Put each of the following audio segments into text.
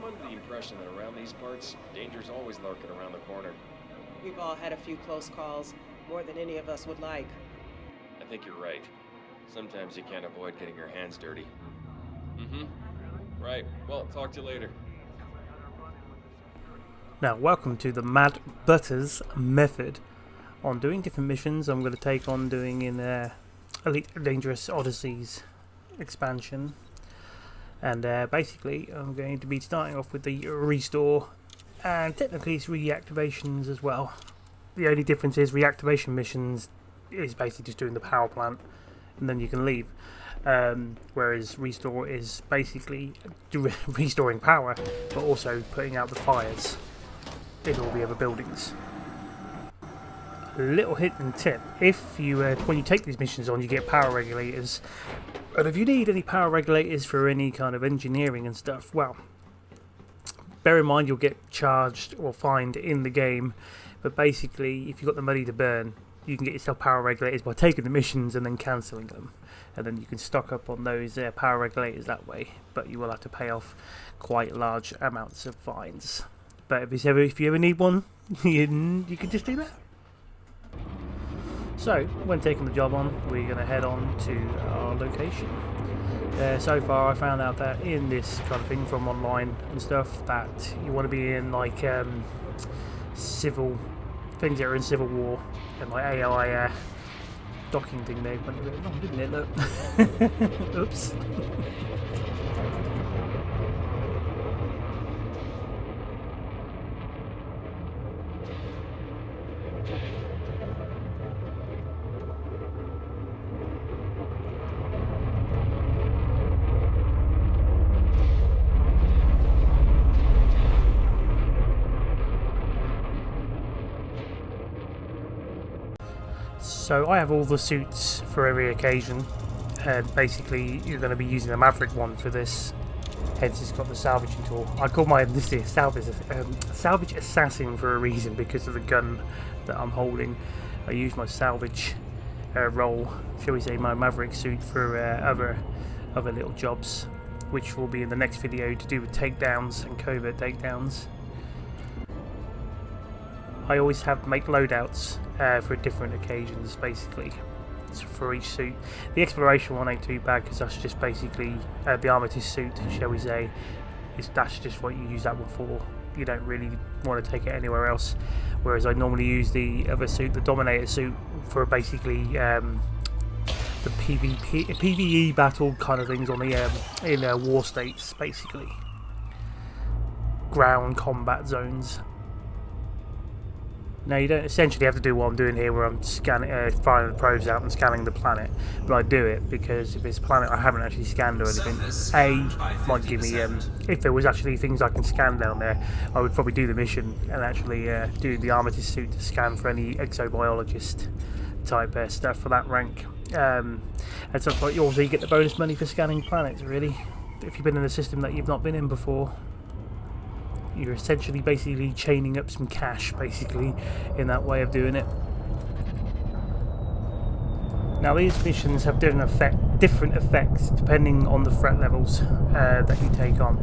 under the impression that around these parts, danger's always lurking around the corner. We've all had a few close calls, more than any of us would like. I think you're right. Sometimes you can't avoid getting your hands dirty. Right. Well, talk to you later. Now, welcome to the MadButterzz Method. On doing different missions, I'm going to take on doing in Elite Dangerous Odysseys expansion. And basically, I'm going to be starting off with the Restore and technically it's reactivations as well. The only difference is reactivation missions is basically just doing the power plant and then you can leave. Whereas Restore is basically restoring power, but also putting out the fires in all the other buildings. A little hint and tip: if you when you take these missions on, you get power regulators, and if you need any power regulators for any kind of engineering and stuff, well, bear in mind you'll get charged or fined in the game. But basically, if you've got the money to burn, you can get yourself power regulators by taking the missions and then cancelling them, and then you can stock up on those power regulators that way. But you will have to pay off quite large amounts of fines. But if you ever need one, you can just do that. So, when taking the job on, we're going to head on to our location. So far, I found out that in this kind of thing from online and stuff, that you want to be in like civil things that are in civil war, and like AI docking thing there went a bit wrong, didn't it? Look. Oops. So I have all the suits for every occasion, and basically you're going to be using the Maverick one for this, hence it's got the salvaging tool. I call my this salvage assassin for a reason, because of the gun that I'm holding. I use my salvage role, shall we say, my Maverick suit for other little jobs, which will be in the next video to do with takedowns and covert takedowns. I always make loadouts for different occasions, basically, for each suit. The exploration one ain't too bad, because that's just basically the MadButterzz suit, shall we say. That's just what you use that one for. You don't really want to take it anywhere else. Whereas I normally use the other suit, the Dominator suit, for basically the PvE battle kind of things on the in war states, basically. Ground combat zones. Now, you don't essentially have to do what I'm doing here, where I'm scanning, firing the probes out and scanning the planet, but I do it because if it's a planet I haven't actually scanned or anything, might give me, if there was actually things I can scan down there, I would probably do the mission and actually do the MadButterzz suit to scan for any exobiologist type stuff for that rank. And stuff like, also you get the bonus money for scanning planets, really, if you've been in a system that you've not been in before. You're essentially basically chaining up some cash, basically, in that way of doing it. Now, these missions have different effects depending on the threat levels that you take on.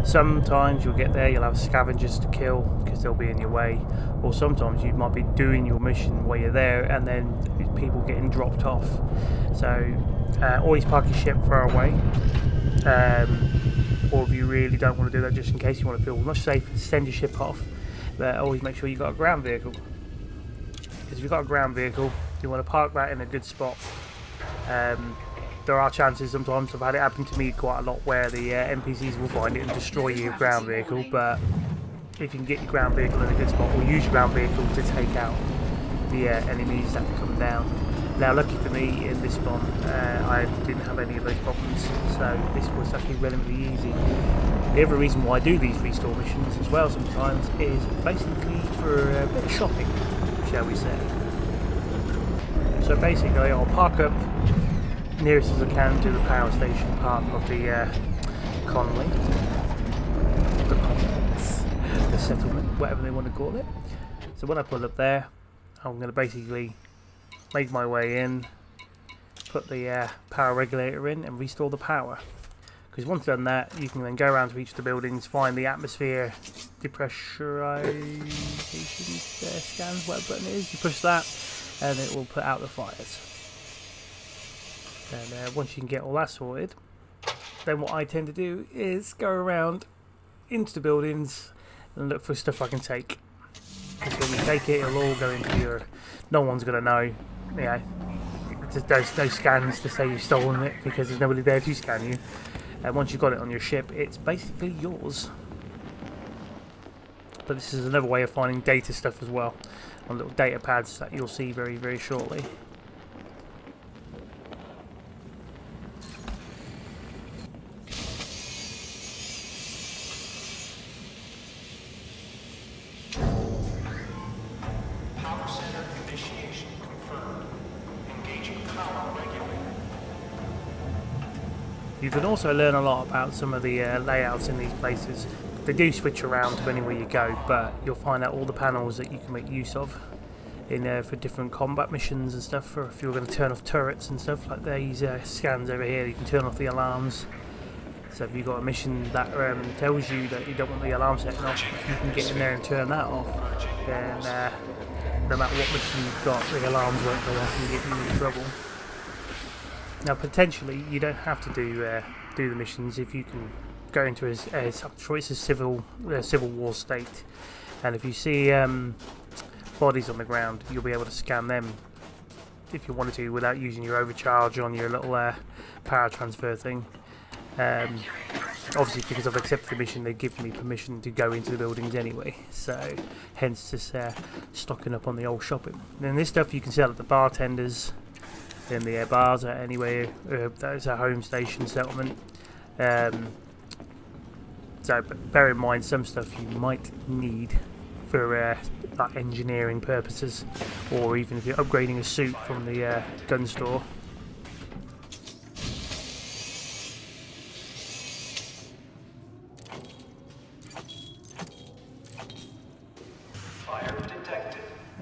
Sometimes you'll get there, you'll have scavengers to kill because they'll be in your way, or sometimes you might be doing your mission while you're there and then people getting dropped off. So always park your ship far away. Or if you really don't want to do that, just in case you want to feel much safer, send your ship off. But always make sure you've got a ground vehicle, because if you've got a ground vehicle, you want to park that in a good spot. There are chances sometimes, I've had it happen to me quite a lot, where the NPCs will find it and destroy your ground vehicle. But if you can get your ground vehicle in a good spot, or use your ground vehicle to take out the enemies that come down. Now, lucky for me, in this one, I didn't have any of those problems, so this was actually relatively easy. The other reason why I do these restore missions as well sometimes is basically for a bit of shopping, shall we say. So basically, I'll park up nearest as I can to the power station part of the colony, the complex, the settlement, whatever they want to call it. So when I pull up there, I'm going to basically make my way in, put the power regulator in and restore the power, Because once done that, you can then go around to each of the buildings, find the atmosphere depressurization scan, whatever button it is. You push that, and it will put out the fires. And once you can get all that sorted, then what I tend to do is go around into the buildings and look for stuff I can take. Because when you take it, it'll all go into your... No one's going to know. Yeah, there's no scans to say you've stolen it because there's nobody there to scan you. And once you've got it on your ship, it's basically yours. But this is another way of finding data stuff as well, on little data pads that you'll see very, very shortly. You can also learn a lot about some of the layouts in these places. They do switch around depending where you go, but you'll find out all the panels that you can make use of in for different combat missions and stuff. For if you're going to turn off turrets and stuff like these scans over here, you can turn off the alarms. So if you've got a mission that tells you that you don't want the alarm setting off, you can get in there and turn that off. Then no matter what mission you've got, the alarms won't go off and get you in trouble. Now, potentially, you don't have to do the missions if you can go into a choice of civil war state, and if you see bodies on the ground, you'll be able to scan them if you wanted to without using your overcharge on your little power transfer thing. Obviously, because I've accepted the mission, they've given me permission to go into the buildings anyway, so hence just stocking up on the old shopping. Then this stuff you can sell at the bartenders, in the bars, or anywhere that's a home station settlement. So but bear in mind, some stuff you might need for like engineering purposes, or even if you're upgrading a suit from the gun store.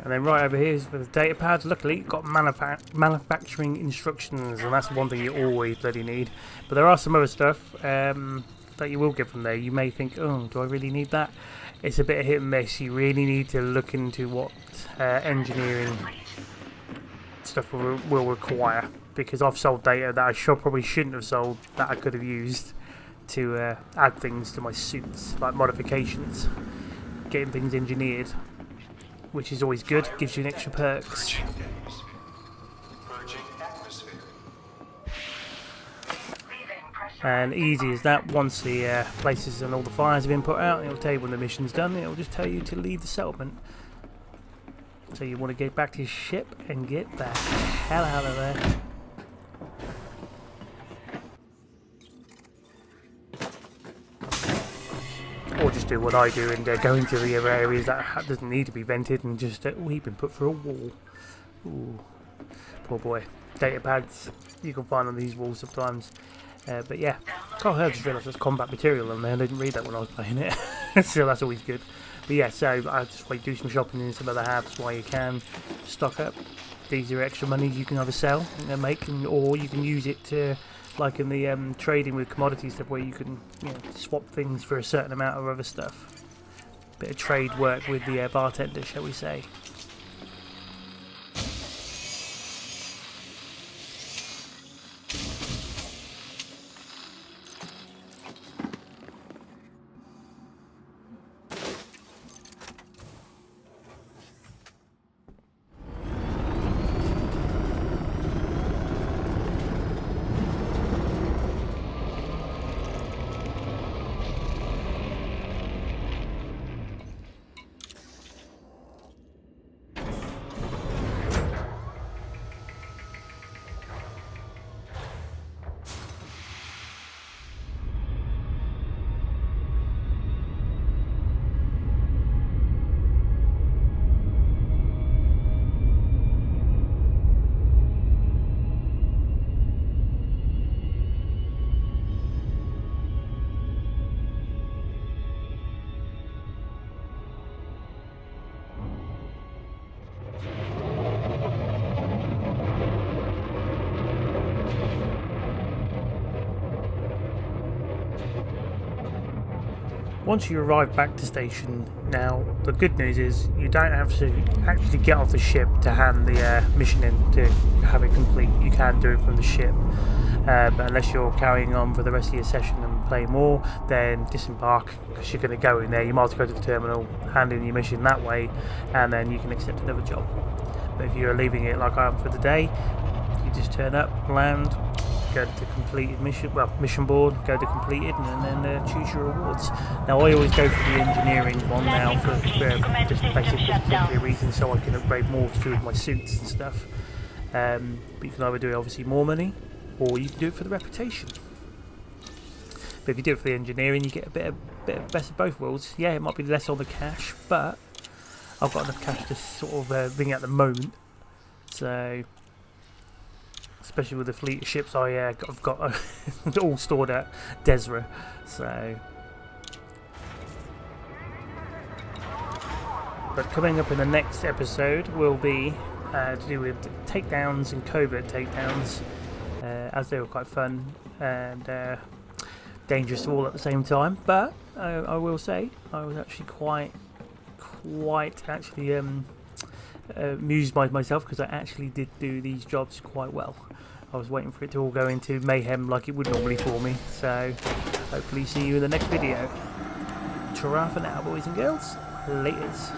And then right over here is for the data pad. Luckily, you've got manufacturing instructions, and that's one thing you always bloody need. But there are some other stuff that you will get from there. You may think, oh, do I really need that? It's a bit of hit and miss. You really need to look into what engineering stuff will require. Because I've sold data that I probably shouldn't have sold, that I could have used to add things to my suits, like modifications, getting things engineered, which is always good, gives you an extra perks. And easy as that, once the places and all the fires have been put out, it'll tell you when the mission's done, it'll just tell you to leave the settlement. So you want to get back to your ship and get the hell out of there. Or just do what I do and go into the other areas that doesn't need to be vented and just, we've been put through a wall. Ooh, poor boy. Data pads you can find on these walls sometimes. But yeah, I just realised there's combat material on there. I didn't read that when I was playing it. So that's always good. But yeah, so I just want to do some shopping in some other hubs while you can stock up. These are extra money you can either sell and make, or you can use it to, like in the trading with commodity stuff, where you can swap things for a certain amount of other stuff. Bit of trade work with the bartender, shall we say. once you arrive back to station, now the good news is you don't have to actually get off the ship to hand the mission in to have it complete. You can do it from the ship, but unless you're carrying on for the rest of your session and play more, then disembark, because you're going to go in there. You might as well go to the terminal, hand in your mission that way, and then you can accept another job. But if you're leaving it like I am for the day, you just turn up, land, go to completed mission, mission board, go to completed, and then choose your rewards. Now I always go for the engineering one now for just basically reasons, so I can upgrade more to do with my suits and stuff. But you can either do it obviously more money, or you can do it for the reputation. But if you do it for the engineering, you get a bit of best of both worlds. Yeah, it might be less on the cash, but I've got enough cash to sort of bring at the moment. So, especially with the fleet of ships I've got all stored at Desra. So, but coming up in the next episode will be to do with takedowns and covert takedowns, as they were quite fun and dangerous all at the same time. But I will say I was actually quite actually amused by myself, because I actually did do these jobs quite well. I was waiting for it to all go into mayhem like it would normally for me. So hopefully see you in the next video. Ta-ra for now, boys and girls. Laters.